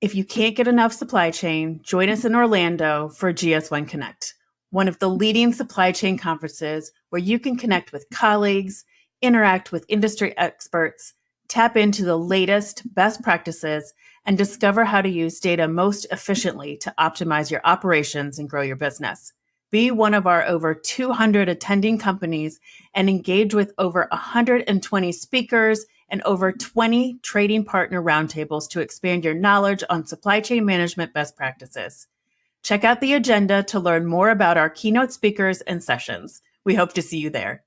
If you can't get enough supply chain, join us in Orlando for GS1 Connect, one of the leading supply chain conferences where you can connect with colleagues, interact with industry experts, tap into the latest best practices, and discover how to use data most efficiently to optimize your operations and grow your business. Be one of our over 200 attending companies and engage with over 120 speakers and over 20 trading partner roundtables to expand your knowledge on supply chain management best practices. Check out the agenda to learn more about our keynote speakers and sessions. We hope to see you there.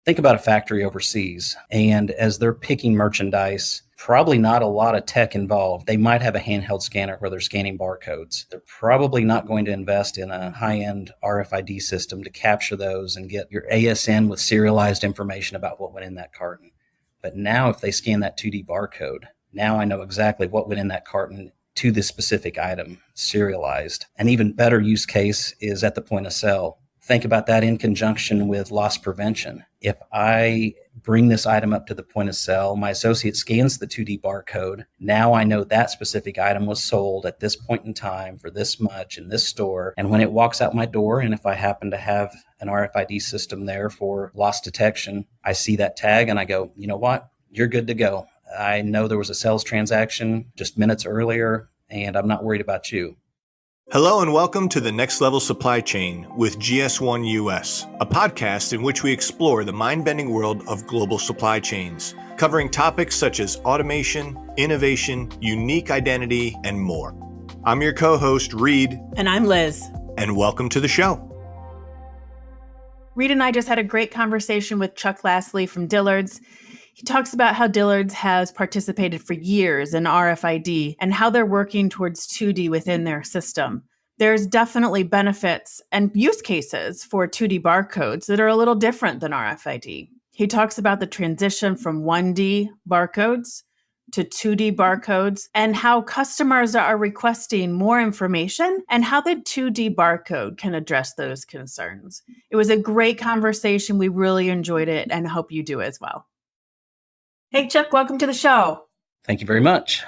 Think about a factory overseas, and as they're picking merchandise, probably not a lot of tech involved. They might have a handheld scanner where they're scanning barcodes. They're probably not going to invest in a high-end RFID system to capture those and get your ASN with serialized information about what went in that carton. But now if they scan that 2D barcode, now I know exactly what went in that carton to this specific item, serialized. An even better use case is at the point of sale. Think about that in conjunction with loss prevention. If I bring this item up to the point of sale, my associate scans the 2D barcode. Now I know that specific item was sold at this point in time for this much in this store. And when it walks out my door, and if I happen to have an RFID system there for loss detection, I see that tag and I go, you know what? You're good to go. I know there was a sales transaction just minutes earlier, and I'm not worried about you. Hello and welcome to the Next Level Supply Chain with GS1 US, a podcast in which we explore the mind-bending world of global supply chains, covering topics such as automation, innovation, unique identity, and more. I'm your co-host, Reed. And I'm Liz. And welcome to the show. Reed and I just had a great conversation with Chuck Lasley from Dillards. He talks about how Dillards has participated for years in RFID and how they're working towards 2D within their system. There's definitely benefits and use cases for 2D barcodes that are a little different than RFID. He talks about the transition from 1D barcodes to 2D barcodes and how customers are requesting more information and how the 2D barcode can address those concerns. It was a great conversation. We really enjoyed it and hope you do as well. Hey, Chuck, welcome to the show. Thank you very much.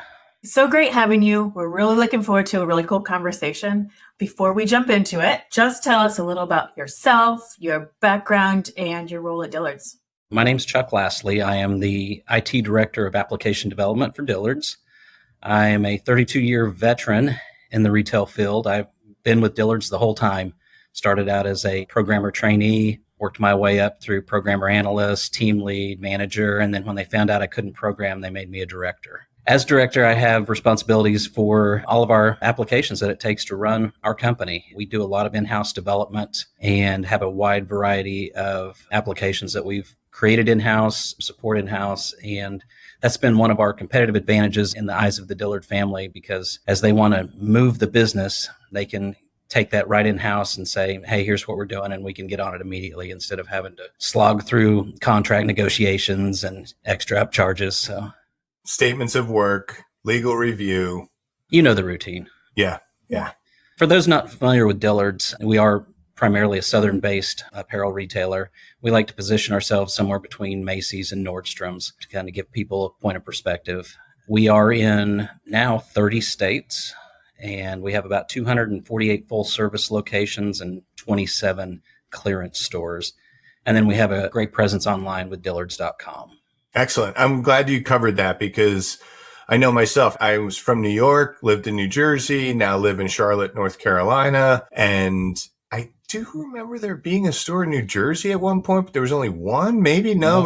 So great having you. We're really looking forward to a really cool conversation. Before we jump into it, just tell us a little about yourself, your background, and your role at Dillards. My name's Chuck Lasley. I am the IT Director of Application Development for Dillards. I am a 32-year veteran in the retail field. I've been with Dillards the whole time. Started out as a programmer trainee, worked my way up through programmer analyst, team lead, manager, and then when they found out I couldn't program, they made me a director. As director, I have responsibilities for all of our applications that it takes to run our company. We do a lot of in-house development and have a wide variety of applications that we've created in-house, support in-house, and that's been one of our competitive advantages in the eyes of the Dillard family, because as they want to move the business, they can take that right in-house and say, hey, here's what we're doing, and we can get on it immediately instead of having to slog through contract negotiations and extra upcharges. So, Statements of work, legal review. You know the routine. Yeah. For those not familiar with Dillards, we are primarily a Southern-based apparel retailer. We like to position ourselves somewhere between Macy's and Nordstrom's to kind of give people a point of perspective. We are in now 30 states. And we have about 248 full-service locations and 27 clearance stores. And then we have a great presence online with dillards.com. Excellent. I'm glad you covered that because I know myself, I was from New York, lived in New Jersey, now live in Charlotte, North Carolina. And I do remember there being a store in New Jersey at one point, but there was only one. Maybe no.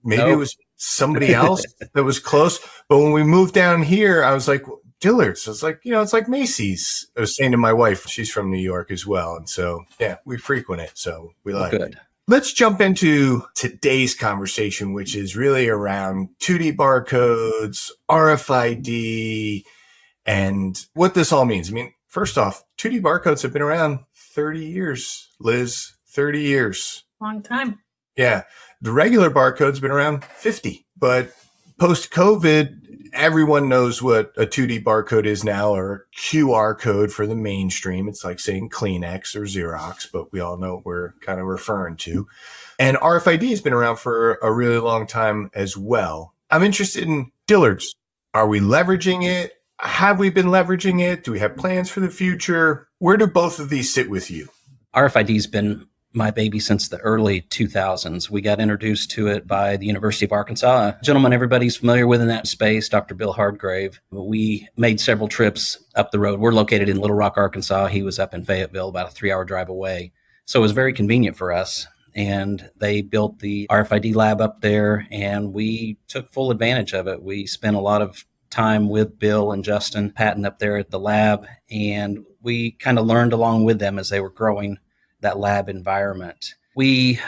It was somebody else that was close. But when we moved down here, I was like, Dillards. I was like, it's like Macy's. I was saying to my wife, she's from New York as well. And so, yeah, we frequent it. So we like it. Let's jump into today's conversation, which is really around 2D barcodes, RFID, and what this all means. I mean, first off, 2D barcodes have been around 30 years, Liz, 30 years. Long time. Yeah. The regular barcode's been around 50, but post-COVID, everyone knows what a 2D barcode is now, or QR code for the mainstream. It's like saying Kleenex or Xerox, but we all know what we're kind of referring to. And RFID has been around for a really long time as well. I'm interested in Dillards. Are we leveraging it? Have we been leveraging it? Do we have plans for the future? Where do both of these sit with you? RFID's been my baby since the early 2000s. We got introduced to it by the University of Arkansas. A gentleman everybody's familiar with in that space, Dr. Bill Hardgrave. We made several trips up the road. We're located in Little Rock, Arkansas. He was up in Fayetteville, about a 3-hour drive away. So it was very convenient for us. And they built the RFID lab up there, and we took full advantage of it. We spent a lot of time with Bill and Justin Patton up there at the lab, and we kind of learned along with them as they were growing that lab environment. We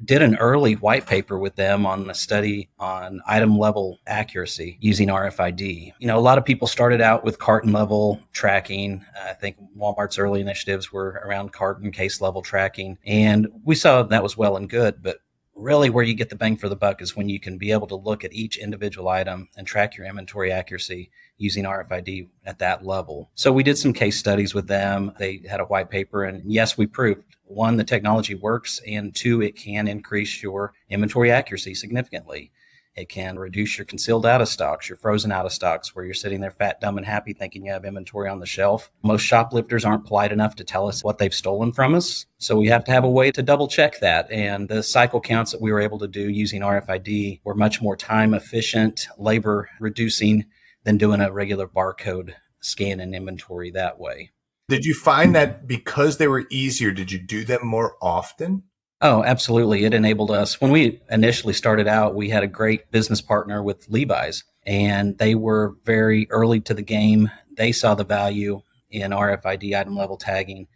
did an early white paper with them on a study on item level accuracy using RFID. A lot of people started out with carton level tracking. I think Walmart's early initiatives were around carton case level tracking. And we saw that was well and good, but really where you get the bang for the buck is when you can be able to look at each individual item and track your inventory accuracy using RFID at that level. So we did some case studies with them. They had a white paper, and yes, we proved, 1, the technology works, and 2, it can increase your inventory accuracy significantly. It can reduce your concealed out of stocks, your frozen out of stocks, where you're sitting there fat, dumb, and happy thinking you have inventory on the shelf. Most shoplifters aren't polite enough to tell us what they've stolen from us. So we have to have a way to double check that. And the cycle counts that we were able to do using RFID were much more time efficient, labor reducing than doing a regular barcode scan and inventory that way. Did you find that because they were easier, did you do them more often? Oh, absolutely. It enabled us. When we initially started out, we had a great business partner with Levi's, and they were very early to the game. They saw the value in RFID item level tagging.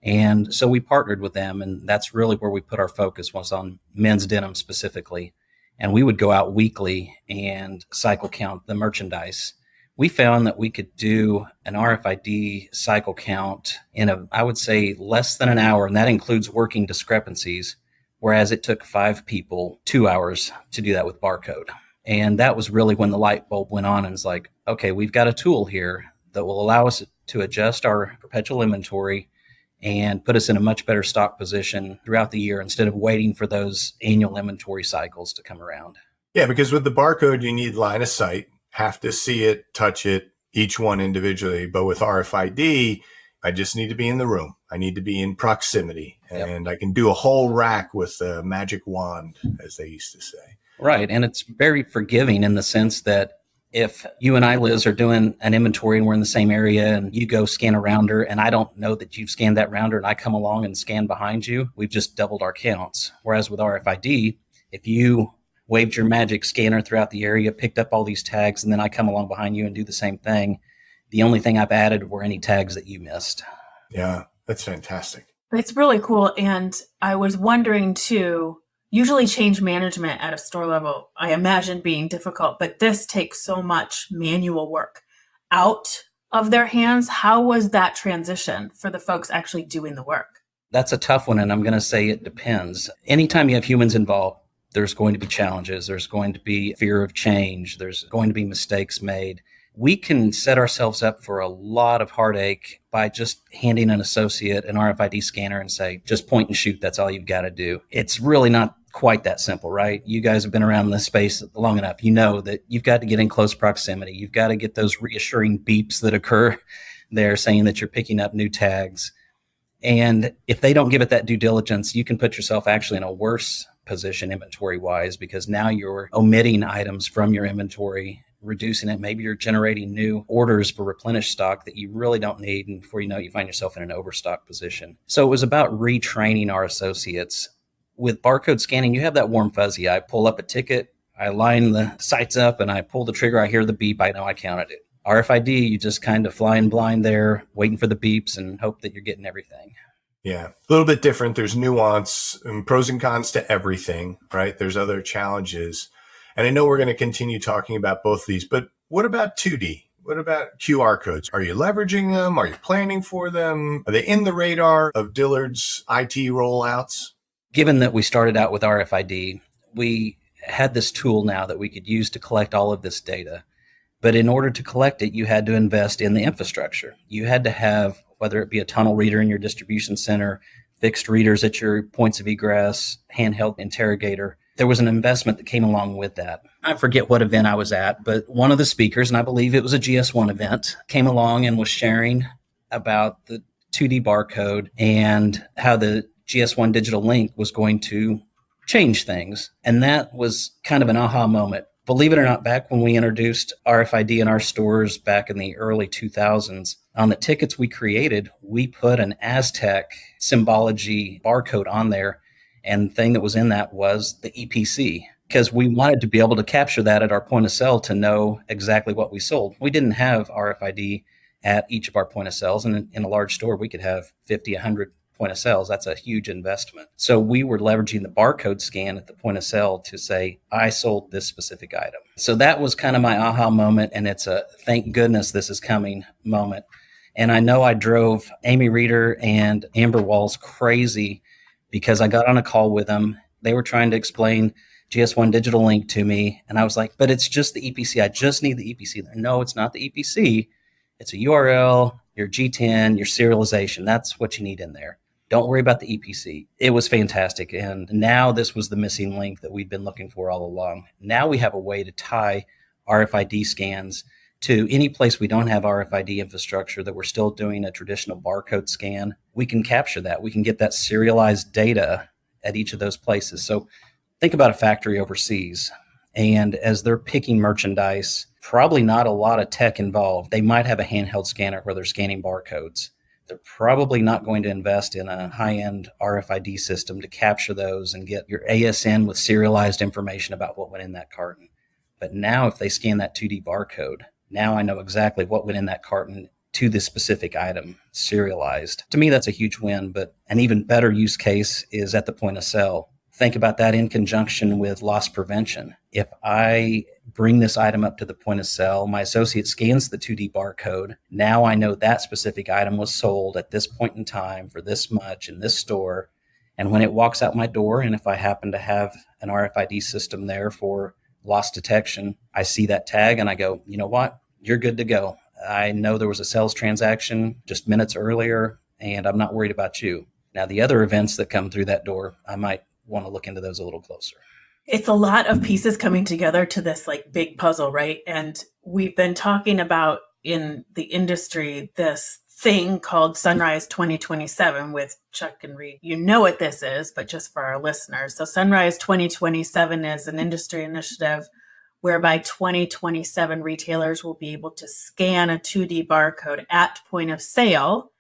And so we partnered with them, and that's really where we put our focus, was on men's denim specifically. And we would go out weekly and cycle count the merchandise. We found that we could do an RFID cycle count in I would say, less than an hour, and that includes working discrepancies, whereas it took 5 people 2 hours to do that with barcode. And that was really when the light bulb went on, and it's like, okay, we've got a tool here that will allow us to adjust our perpetual inventory and put us in a much better stock position throughout the year instead of waiting for those annual inventory cycles to come around. Yeah, because with the barcode, you need line of sight. Have to see it, touch it, each one individually. But with RFID, I just need to be in the room. I need to be in proximity. And yep. I can do a whole rack with a magic wand, as they used to say. Right. And it's very forgiving in the sense that if you and I, Liz, are doing an inventory and we're in the same area and you go scan a rounder and I don't know that you've scanned that rounder and I come along and scan behind you, we've just doubled our counts. Whereas with RFID, if you waved your magic scanner throughout the area, picked up all these tags, and then I come along behind you and do the same thing, the only thing I've added were any tags that you missed. Yeah, that's fantastic. It's really cool. And I was wondering too, usually change management at a store level, I imagine being difficult, but this takes so much manual work out of their hands. How was that transition for the folks actually doing the work? That's a tough one, and I'm going to say it depends. Anytime you have humans involved, there's going to be challenges. There's going to be fear of change. There's going to be mistakes made. We can set ourselves up for a lot of heartache by just handing an associate an RFID scanner and say, just point and shoot. That's all you've got to do. It's really not quite that simple, right? You guys have been around this space long enough. You know that you've got to get in close proximity. You've got to get those reassuring beeps that occur there saying that you're picking up new tags. And if they don't give it that due diligence, you can put yourself actually in a worse position inventory-wise, because now you're omitting items from your inventory, reducing it. Maybe you're generating new orders for replenished stock that you really don't need. And before you know it, you find yourself in an overstock position. So it was about retraining our associates. With barcode scanning, you have that warm fuzzy. I pull up a ticket, I line the sights up, and I pull the trigger. I hear the beep. I know I counted it. RFID, you just kind of flying blind there, waiting for the beeps and hope that you're getting everything. Yeah, a little bit different. There's nuance and pros and cons to everything, right? There's other challenges. And I know we're going to continue talking about both these, but what about 2D? What about QR codes? Are you leveraging them? Are you planning for them? Are they in the radar of Dillard's IT rollouts? Given that we started out with RFID, we had this tool now that we could use to collect all of this data. But in order to collect it, you had to invest in the infrastructure. You had to have, whether it be a tunnel reader in your distribution center, fixed readers at your points of egress, handheld interrogator. there was an investment that came along with that. I forget what event I was at, but one of the speakers, and I believe it was a GS1 event, came along and was sharing about the 2D barcode and how the GS1 digital link was going to change things. And that was kind of an aha moment. Believe it or not, back when we introduced RFID in our stores back in the early 2000s, on the tickets we created, we put an Aztec symbology barcode on there. And the thing that was in that was the EPC, because we wanted to be able to capture that at our point of sale to know exactly what we sold. We didn't have RFID at each of our point of sales. And in a large store, we could have 50, 100 point of sales. That's a huge investment. So we were leveraging the barcode scan at the point of sale to say, I sold this specific item. So that was kind of my aha moment. And it's a thank goodness this is coming moment. And I know I drove Amy Reeder and Amber Walls crazy because I got on a call with them. They were trying to explain GS1 digital link to me. And I was like, but it's just the EPC. I just need the EPC. No, it's not the EPC. It's a URL, your G10, your serialization. That's what you need in there. Don't worry about the EPC. It was fantastic. And now this was the missing link that we've been looking for all along. Now we have a way to tie RFID scans to any place we don't have RFID infrastructure, that we're still doing a traditional barcode scan. We can capture that. We can get that serialized data at each of those places. So think about a factory overseas, and as they're picking merchandise, probably not a lot of tech involved. They might have a handheld scanner where they're scanning barcodes. They're probably not going to invest in a high-end RFID system to capture those and get your ASN with serialized information about what went in that carton. But now if they scan that 2D barcode, now I know exactly what went in that carton to this specific item, serialized. To me, that's a huge win, but an even better use case is at the point of sale. Think about that in conjunction with loss prevention. If I bring this item up to the point of sale, my associate scans the 2D barcode. Now I know that specific item was sold at this point in time for this much in this store. And when it walks out my door, and if I happen to have an RFID system there for loss detection, I see that tag and I go, you know what? You're good to go. I know there was a sales transaction just minutes earlier, and I'm not worried about you. Now, the other events that come through that door, I might want to look into those a little closer. It's a lot of pieces coming together to this like big puzzle, right? And we've been talking about in the industry this thing called Sunrise 2027 with Chuck and Reed. You know what this is, but just for our listeners. So Sunrise 2027 is an industry initiative whereby 2027 retailers will be able to scan a 2D barcode at point of sale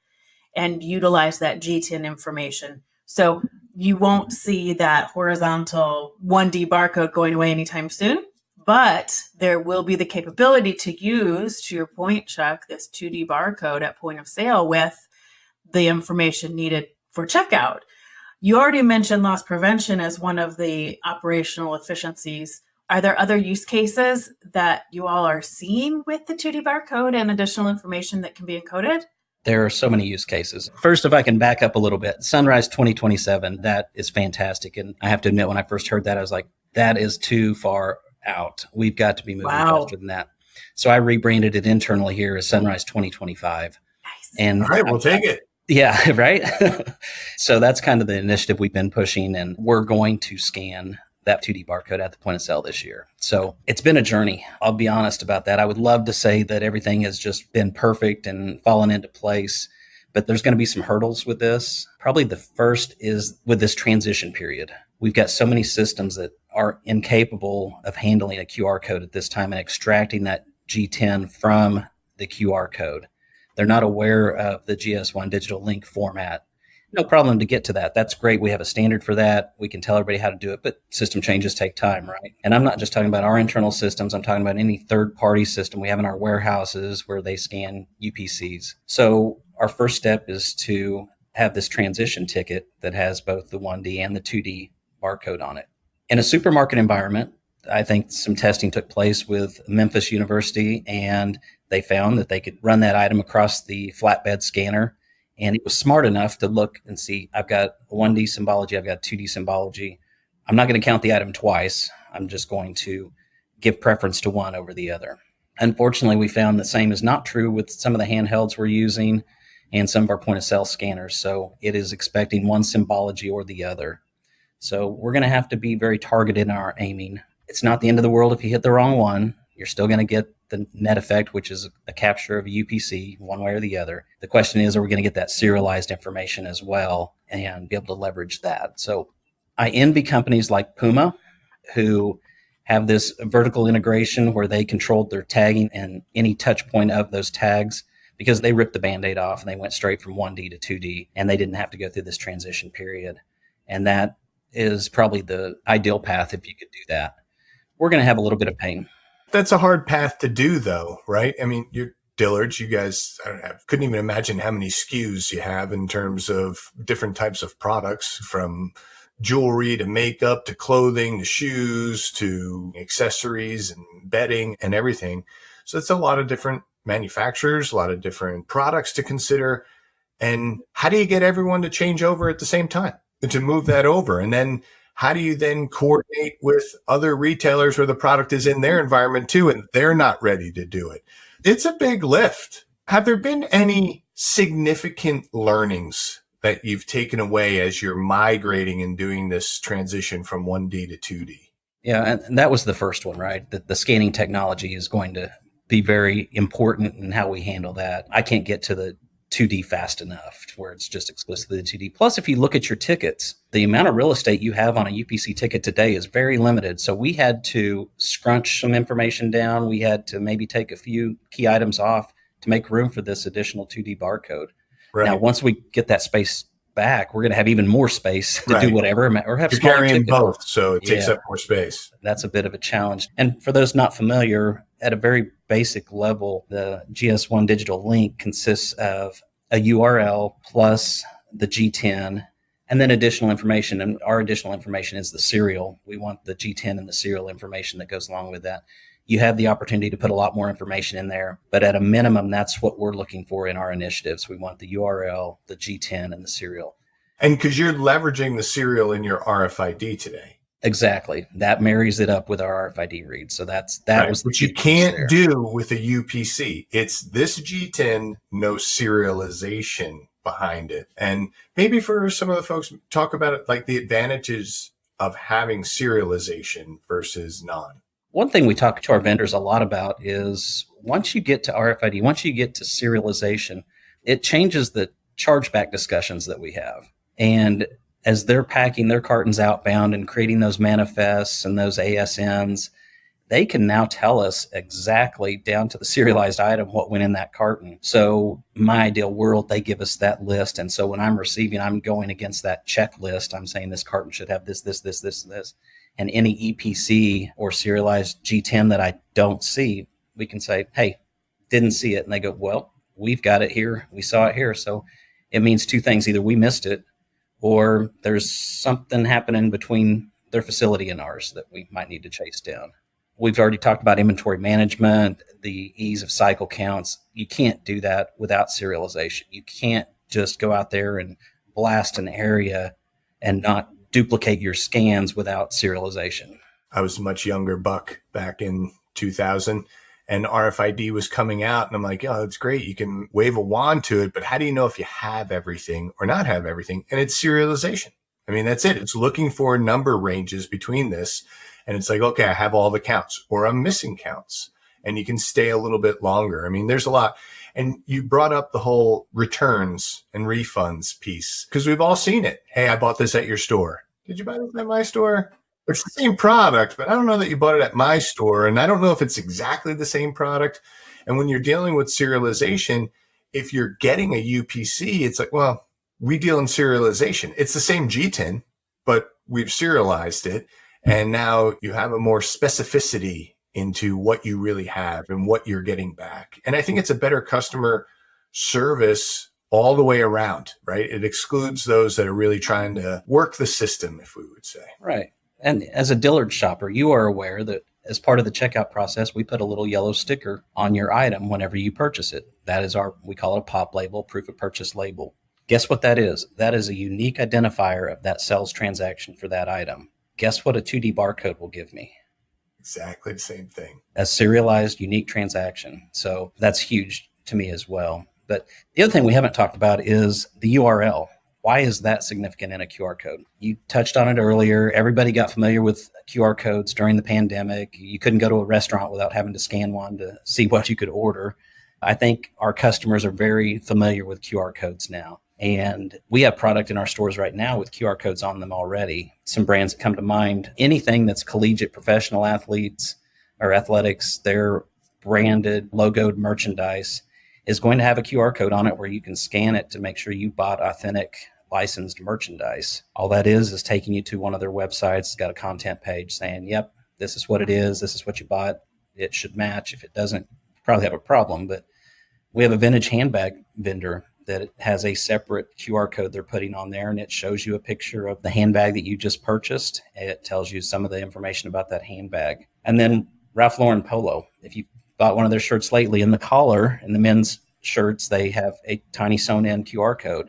and utilize that G10 information. So you won't see that horizontal 1D barcode going away anytime soon, but there will be the capability to use, to your point, Chuck, this 2D barcode at point of sale with the information needed for checkout. You already mentioned loss prevention as one of the operational efficiencies. Are there other use cases that you all are seeing with the 2D barcode and additional information that can be encoded? There are so many use cases. First, if I can back up a little bit, Sunrise 2027, that is fantastic. And I have to admit, when I first heard that, I was like, that is too far out. We've got to be moving faster than that. So I rebranded it internally here as Sunrise 2025. Nice. And all right, we'll take it. Yeah, right? So that's kind of the initiative we've been pushing, and we're going to scan that 2D barcode at the point of sale this year. So it's been a journey. I'll be honest about that. I would love to say that everything has just been perfect and fallen into place, but there's going to be some hurdles with this. Probably the first is with this transition period. We've got so many systems that are incapable of handling a QR code at this time and extracting that G10 from the QR code. They're not aware of the GS1 digital link format. No problem to get to that. That's great. We have a standard for that. We can tell everybody how to do it, but system changes take time, right? And I'm not just talking about our internal systems. I'm talking about any third-party system we have in our warehouses where they scan UPCs. So our first step is to have this transition ticket that has both the 1D and the 2D barcode on it. In a supermarket environment, I think some testing took place with Memphis University, and they found that they could run that item across the flatbed scanner. And it was smart enough to look and see, I've got a 1D symbology, I've got 2D symbology. I'm not going to count the item twice. I'm just going to give preference to one over the other. Unfortunately, we found the same is not true with some of the handhelds we're using and some of our point of sale scanners. So it is expecting one symbology or the other. So we're going to have to be very targeted in our aiming. It's not the end of the world if you hit the wrong one. You're still going to get the net effect, which is a capture of a UPC one way or the other. The question is, are we going to get that serialized information as well and be able to leverage that? So I envy companies like Puma who have this vertical integration where they controlled their tagging and any touch point of those tags, because they ripped the Band-Aid off and they went straight from 1D to 2D and they didn't have to go through this transition period. And that is probably the ideal path if you could do that. We're going to have a little bit of pain. That's a hard path to do, though, right? I mean, you're Dillards, you guys, couldn't even imagine how many SKUs you have in terms of different types of products, from jewelry to makeup to clothing to shoes to accessories and bedding and everything. So it's a lot of different manufacturers, a lot of different products to consider. And how do you get everyone to change over at the same time, to move that over? And then how do you then coordinate with other retailers where the product is in their environment too, and they're not ready to do it? It's a big lift. Have there been any significant learnings that you've taken away as you're migrating and doing this transition from 1D to 2D? Yeah, and that was the first one, right? That the scanning technology is going to be very important in how we handle that. I can't get to the 2D fast enough where it's just exclusively the 2D. Plus, if you look at your tickets, the amount of real estate you have on a UPC ticket today is very limited. So we had to scrunch some information down. We had to maybe take a few key items off to make room for this additional 2D barcode. Right. Now, once we get that space back, we're going to have even more space to do whatever, or have You're carrying both, so it takes up more space. That's a bit of a challenge. And for those not familiar, at a very basic level, the GS1 digital link consists of a URL plus the G10 and then additional information. And our additional information is the serial. We want the G10 and the serial information that goes along with that. You have the opportunity to put a lot more information in there, but at a minimum, that's what we're looking for in our initiatives. We want the URL, the G10, and the serial. And because you're leveraging the serial in your RFID today. Exactly. That marries it up with our RFID read. So that was the which you can't do with a UPC. It's this G10, no serialization behind it. And maybe for some of the folks, talk about it, like the advantages of having serialization versus non. One thing we talk to our vendors a lot about is once you get to RFID, once you get to serialization, it changes the chargeback discussions that we have. And as they're packing their cartons outbound and creating those manifests and those ASNs, they can now tell us exactly down to the serialized item what went in that carton. So my ideal world, they give us that list. And so when I'm receiving, I'm going against that checklist. I'm saying this carton should have this, this, this, this, and this. And any EPC or serialized G10 that I don't see, we can say, hey, didn't see it. And they go, well, we've got it here. We saw it here. So it means two things. Either we missed it or there's something happening between their facility and ours that we might need to chase down. We've already talked about inventory management, the ease of cycle counts. You can't do that without serialization. You can't just go out there and blast an area and not duplicate your scans without serialization. I was a much younger buck back in 2000 and RFID was coming out and I'm like, oh, it's great. You can wave a wand to it, but how do you know if you have everything or not have everything? And it's serialization. I mean, that's it. It's looking for number ranges between this. And it's like, okay, I have all the counts or I'm missing counts and you can stay a little bit longer. I mean, there's a lot. And you brought up the whole returns and refunds piece because we've all seen it. Hey, I bought this at your store. Did you buy this at my store? It's the same product, but I don't know that you bought it at my store. And I don't know if it's exactly the same product. And when you're dealing with serialization, if you're getting a UPC, it's like, well, we deal in serialization. It's the same G10, but we've serialized it. And now you have a more specificity into what you really have and what you're getting back. And I think it's a better customer service all the way around, right? It excludes those that are really trying to work the system, if we would say. Right. And as a Dillard shopper, you are aware that as part of the checkout process, we put a little yellow sticker on your item whenever you purchase it. That is we call it a POP label, proof of purchase label. Guess what that is? That is a unique identifier of that sales transaction for that item. Guess what a 2D barcode will give me? Exactly the same thing. A serialized, unique transaction. So that's huge to me as well. But the other thing we haven't talked about is the URL. Why is that significant in a QR code? You touched on it earlier. Everybody got familiar with QR codes during the pandemic. You couldn't go to a restaurant without having to scan one to see what you could order. I think our customers are very familiar with QR codes now. And we have product in our stores right now with QR codes on them already. Some brands that come to mind, anything that's collegiate professional athletes or athletics, their branded, logoed merchandise is going to have a QR code on it where you can scan it to make sure you bought authentic licensed merchandise. All that is taking you to one of their websites. It's got a content page saying, yep, this is what it is. This is what you bought. It should match. If it doesn't, you probably have a problem. But we have a vintage handbag vendor that has a separate QR code they're putting on there, and it shows you a picture of the handbag that you just purchased. It tells you some of the information about that handbag. And then Ralph Lauren Polo, if you bought one of their shirts lately, in the collar, in the men's shirts, they have a tiny sewn in QR code.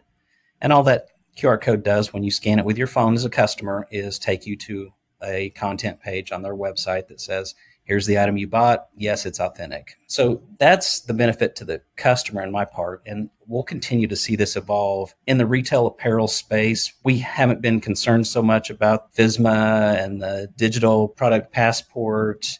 And all that QR code does when you scan it with your phone as a customer is take you to a content page on their website that says, here's the item you bought. Yes, it's authentic. So that's the benefit to the customer in my part. And we'll continue to see this evolve. In the retail apparel space, we haven't been concerned so much about FSMA and the digital product passport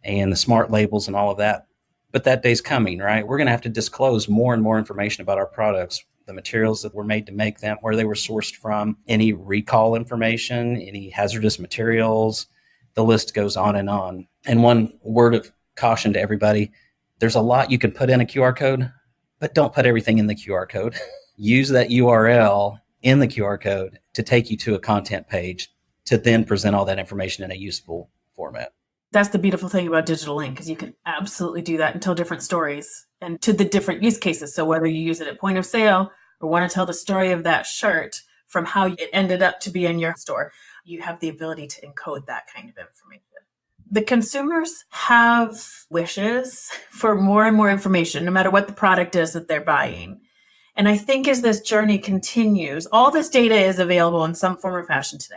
and the smart labels and all of that. But that day's coming, right? We're going to have to disclose more and more information about our products, the materials that were made to make them, where they were sourced from, any recall information, any hazardous materials. The list goes on and on. And one word of caution to everybody, there's a lot you can put in a QR code, but don't put everything in the QR code. Use that URL in the QR code to take you to a content page to then present all that information in a useful format. That's the beautiful thing about digital ink, is you can absolutely do that and tell different stories and to the different use cases. So whether you use it at point of sale or want to tell the story of that shirt from how it ended up to be in your store, you have the ability to encode that kind of information. The consumers have wishes for more and more information, no matter what the product is that they're buying. And I think as this journey continues, all this data is available in some form or fashion today.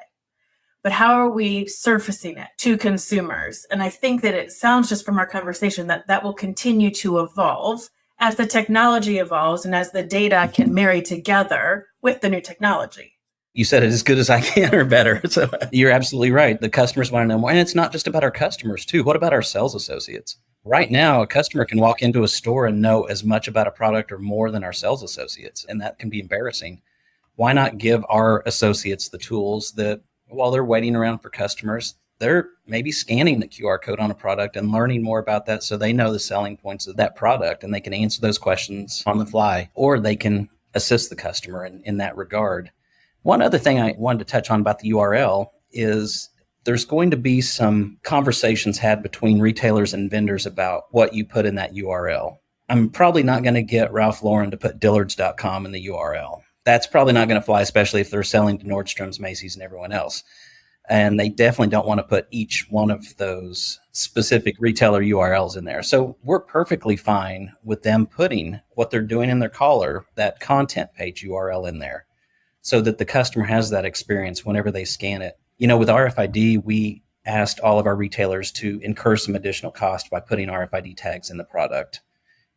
But how are we surfacing it to consumers? And I think that it sounds just from our conversation that that will continue to evolve as the technology evolves and as the data can marry together with the new technology. You said it as good as I can or better. So you're absolutely right. The customers want to know more. And it's not just about our customers too. What about our sales associates? Right now, a customer can walk into a store and know as much about a product or more than our sales associates. And that can be embarrassing. Why not give our associates the tools that while they're waiting around for customers, they're maybe scanning the QR code on a product and learning more about that so they know the selling points of that product and they can answer those questions on the fly, or they can assist the customer in that regard. One other thing I wanted to touch on about the URL is there's going to be some conversations had between retailers and vendors about what you put in that URL. I'm probably not going to get Ralph Lauren to put Dillards.com in the URL. That's probably not going to fly, especially if they're selling to Nordstrom's, Macy's, and everyone else. And they definitely don't want to put each one of those specific retailer URLs in there. So we're perfectly fine with them putting what they're doing in their collar, that content page URL in there, so that the customer has that experience whenever they scan it. You know, with RFID, we asked all of our retailers to incur some additional cost by putting RFID tags in the product.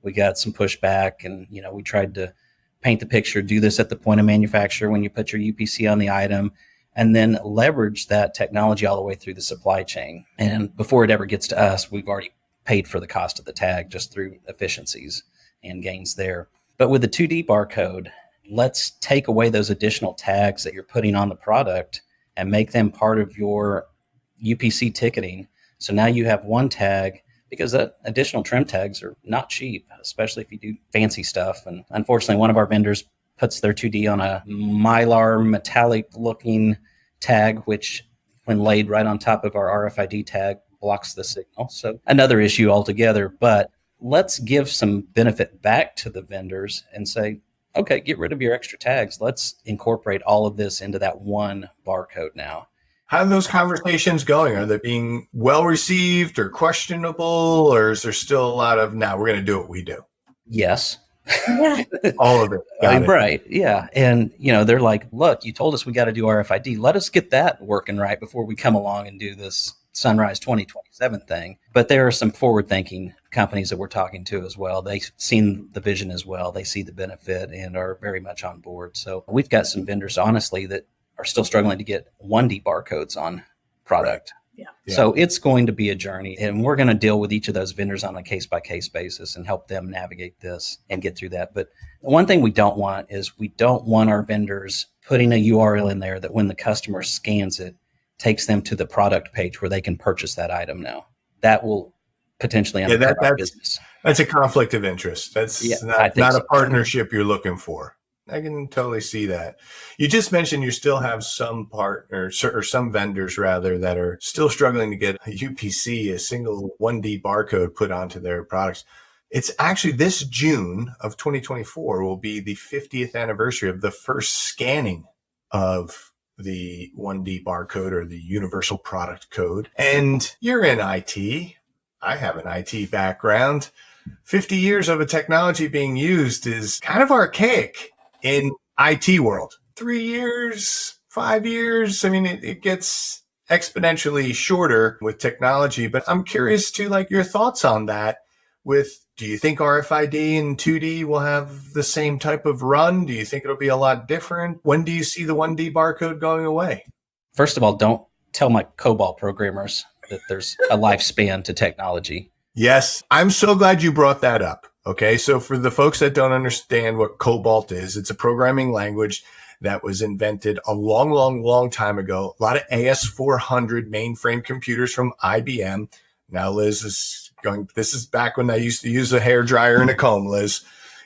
We got some pushback and, we tried to paint the picture, do this at the point of manufacture when you put your UPC on the item, and then leverage that technology all the way through the supply chain. And before it ever gets to us, we've already paid for the cost of the tag just through efficiencies and gains there. But with the 2D barcode, let's take away those additional tags that you're putting on the product and make them part of your UPC ticketing. So now you have one tag, because that additional trim tags are not cheap, especially if you do fancy stuff. And unfortunately, one of our vendors puts their 2D on a mylar metallic looking tag, which when laid right on top of our RFID tag blocks the signal. So another issue altogether, but let's give some benefit back to the vendors and say, okay, get rid of your extra tags. Let's incorporate all of this into that one barcode now. How are those conversations going? Are they being well received or questionable, or is there still a lot of, we're going to do what we do? Yes. Yeah. All of it. Got it. Right. Yeah. And, they're like, look, you told us we got to do RFID. Let us get that working right before we come along and do this Sunrise 2027 thing. But there are some forward-thinking companies that we're talking to as well. They've seen the vision as well. They see the benefit and are very much on board. So we've got some vendors, honestly, that are still struggling to get 1D barcodes on product. Yeah. So it's going to be a journey, and we're going to deal with each of those vendors on a case-by-case basis and help them navigate this and get through that. But one thing we don't want is we don't want our vendors putting a URL in there that when the customer scans it, takes them to the product page where they can purchase that item now. That will potentially undercut our business. That's a conflict of interest. That's not a partnership you're looking for. I can totally see that. You just mentioned you still have some partners or some vendors rather that are still struggling to get a UPC, a single 1D barcode put onto their products. It's actually this June of 2024 will be the 50th anniversary of the first scanning of the 1D barcode or the universal product code. And you're in IT. I have an IT background. 50 years of a technology being used is kind of archaic in IT world. 3 years, 5 years. I mean, it gets exponentially shorter with technology, but I'm curious to like your thoughts on that do you think RFID and 2D will have the same type of run? Do you think it'll be a lot different? When do you see the 1D barcode going away? First of all, don't tell my COBOL programmers that there's a lifespan to technology. Yes, I'm so glad you brought that up. Okay, so for the folks that don't understand what Cobalt is, it's a programming language that was invented a long, long, long time ago. A lot of AS400 mainframe computers from IBM. Now Liz is this is back when I used to use a hairdryer and a comb, Liz.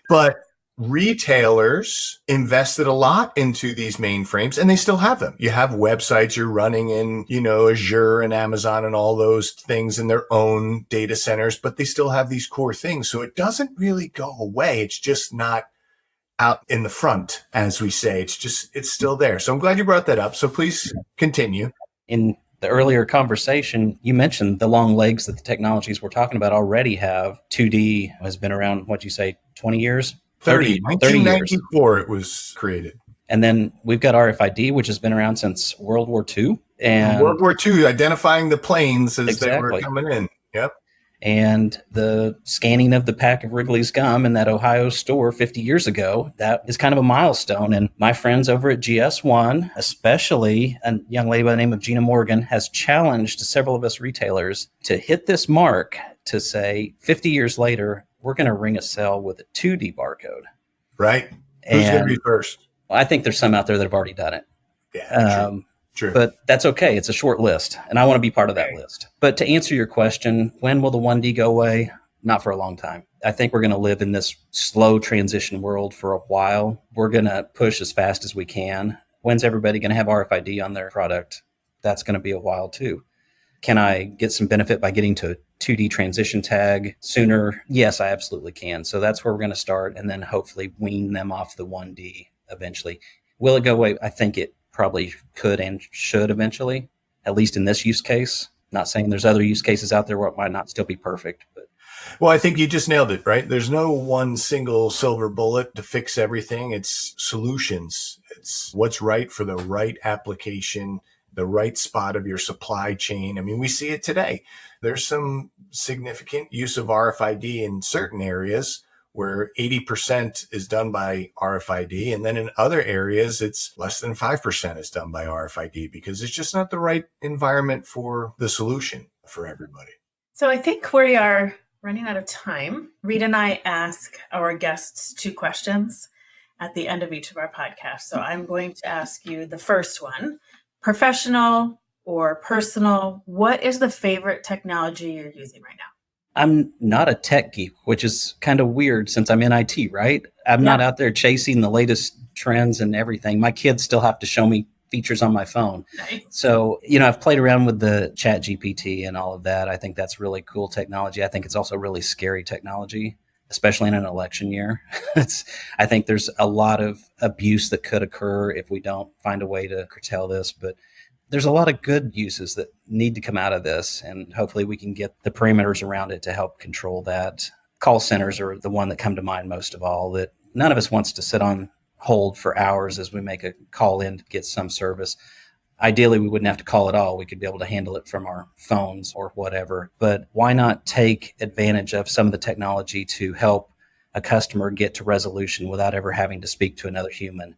But retailers invested a lot into these mainframes and they still have them. You have websites you're running in, Azure and Amazon and all those things in their own data centers, but they still have these core things. So it doesn't really go away. It's just not out in the front, as we say. It's still there. So I'm glad you brought that up. So please continue. In the earlier conversation, you mentioned the long legs that the technologies we're talking about already have. 2D has been around, 20 years? 30 1994 years. It was created. And then we've got RFID, which has been around since World War II. And World War II, identifying the planes as they were coming in. Yep. And the scanning of the pack of Wrigley's gum in that Ohio store 50 years ago, that is kind of a milestone. And my friends over at GS1, especially a young lady by the name of Gina Morgan, has challenged several of us retailers to hit this mark to say 50 years later, we're going to ring a cell with a 2D barcode. Right. Who's going to be first? I think there's some out there that have already done it. Yeah, true. But that's okay. It's a short list, and I want to be part of that list. But to answer your question, when will the 1D go away? Not for a long time. I think we're going to live in this slow transition world for a while. We're going to push as fast as we can. When's everybody going to have RFID on their product? That's going to be a while too. Can I get some benefit by getting to a 2D transition tag sooner? Yes, I absolutely can. So that's where we're going to start, and then hopefully wean them off the 1D eventually. Will it go away? I think it probably could and should eventually, at least in this use case. Not saying there's other use cases out there where it might not still be perfect. But well, I think you just nailed it, right? There's no one single silver bullet to fix everything. It's solutions. It's what's right for the right application, the right spot of your supply chain. I mean, we see it today. There's some significant use of RFID in certain areas where 80% is done by RFID. And then in other areas, it's less than 5% is done by RFID because it's just not the right environment for the solution for everybody. So I think we are running out of time. Reed and I ask our guests 2 questions at the end of each of our podcasts. So I'm going to ask you the first one. Professional or personal, what is the favorite technology you're using right now? I'm not a tech geek, which is kind of weird since I'm in IT, right? I'm not out there chasing the latest trends and everything. My kids still have to show me features on my phone. Nice. So, I've played around with the Chat GPT and all of that. I think that's really cool technology. I think it's also really scary technology, especially in an election year. I think there's a lot of abuse that could occur if we don't find a way to curtail this. But there's a lot of good uses that need to come out of this, and hopefully we can get the parameters around it to help control that. Call centers are the one that come to mind most of all, that none of us wants to sit on hold for hours as we make a call in to get some service. Ideally, we wouldn't have to call at all. We could be able to handle it from our phones or whatever. But why not take advantage of some of the technology to help a customer get to resolution without ever having to speak to another human?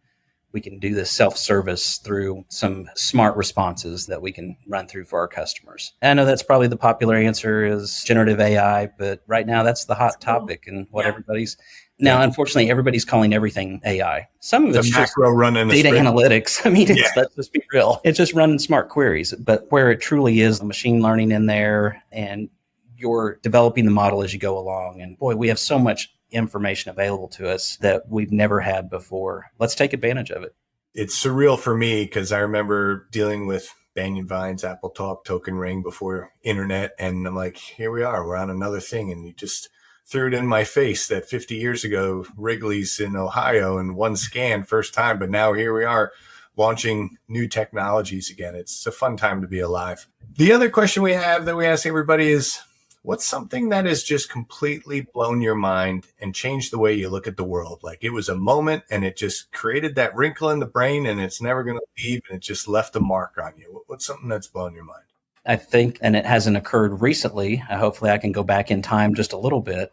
We can do this self-service through some smart responses that we can run through for our customers. And I know that's probably the popular answer is generative AI, but right now that's the hot topic and what everybody's... Now, unfortunately, everybody's calling everything AI. Some of it's just running data analytics. I mean, let's just be real. It's just running smart queries, but where it truly is the machine learning in there and you're developing the model as you go along. And boy, we have so much information available to us that we've never had before. Let's take advantage of it. It's surreal for me because I remember dealing with Banyan Vines, Apple Talk, Token Ring before internet. And I'm like, here we are, we're on another thing. And you just threw it in my face that 50 years ago, Wrigley's in Ohio and one scan first time. But now here we are launching new technologies again. It's a fun time to be alive. The other question we have that we ask everybody is, what's something that has just completely blown your mind and changed the way you look at the world? Like it was a moment and it just created that wrinkle in the brain and it's never going to leave and it just left a mark on you. What's something that's blown your mind? I think, and it hasn't occurred recently, hopefully I can go back in time just a little bit,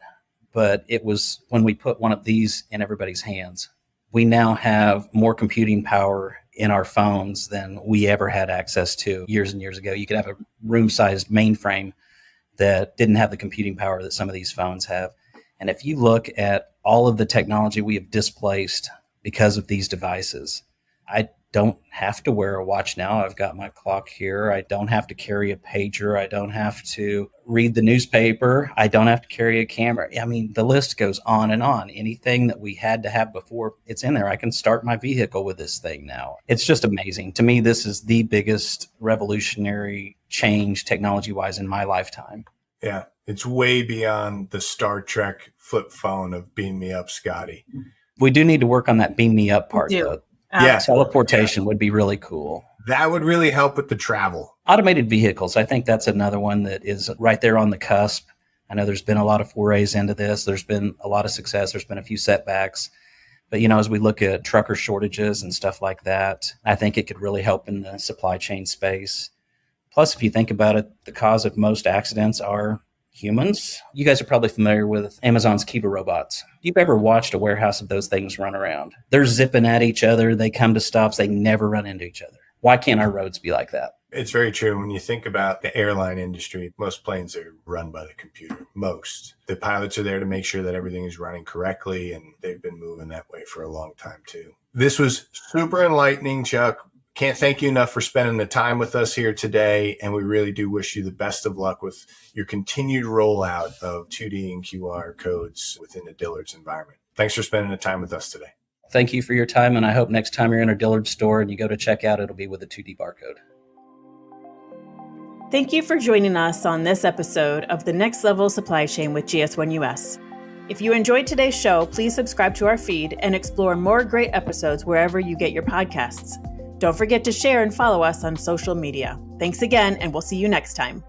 but it was when we put one of these in everybody's hands. We now have more computing power in our phones than we ever had access to years and years ago. You could have a room-sized mainframe that didn't have the computing power that some of these phones have. And if you look at all of the technology we have displaced because of these devices, I don't have to wear a watch now. I've got my clock here. I don't have to carry a pager. I don't have to read the newspaper. I don't have to carry a camera. I mean, the list goes on and on. Anything that we had to have before, it's in there. I can start my vehicle with this thing now. It's just amazing. To me, this is the biggest revolutionary change technology-wise in my lifetime. Yeah, it's way beyond the Star Trek flip phone of beam me up, Scotty. We do need to work on that beam me up part, though. Yeah. Teleportation would be really cool. That would really help with the travel. Automated vehicles. I think that's another one that is right there on the cusp. I know there's been a lot of forays into this. There's been a lot of success. There's been a few setbacks. But, as we look at trucker shortages and stuff like that, I think it could really help in the supply chain space. Plus, if you think about it, the cause of most accidents are humans. You guys are probably familiar with Amazon's Kiva robots. You've ever watched a warehouse of those things run around? They're zipping at each other. They come to stops. They never run into each other. Why can't our roads be like that? It's very true. When you think about the airline industry, most planes are run by the computer. Most. The pilots are there to make sure that everything is running correctly, and they've been moving that way for a long time, too. This was super enlightening, Chuck. Can't thank you enough for spending the time with us here today. And we really do wish you the best of luck with your continued rollout of 2D and QR codes within the Dillards environment. Thanks for spending the time with us today. Thank you for your time. And I hope next time you're in a Dillard store and you go to check out, it'll be with a 2D barcode. Thank you for joining us on this episode of the Next Level Supply Chain with GS1 US. If you enjoyed today's show, please subscribe to our feed and explore more great episodes wherever you get your podcasts. Don't forget to share and follow us on social media. Thanks again, and we'll see you next time.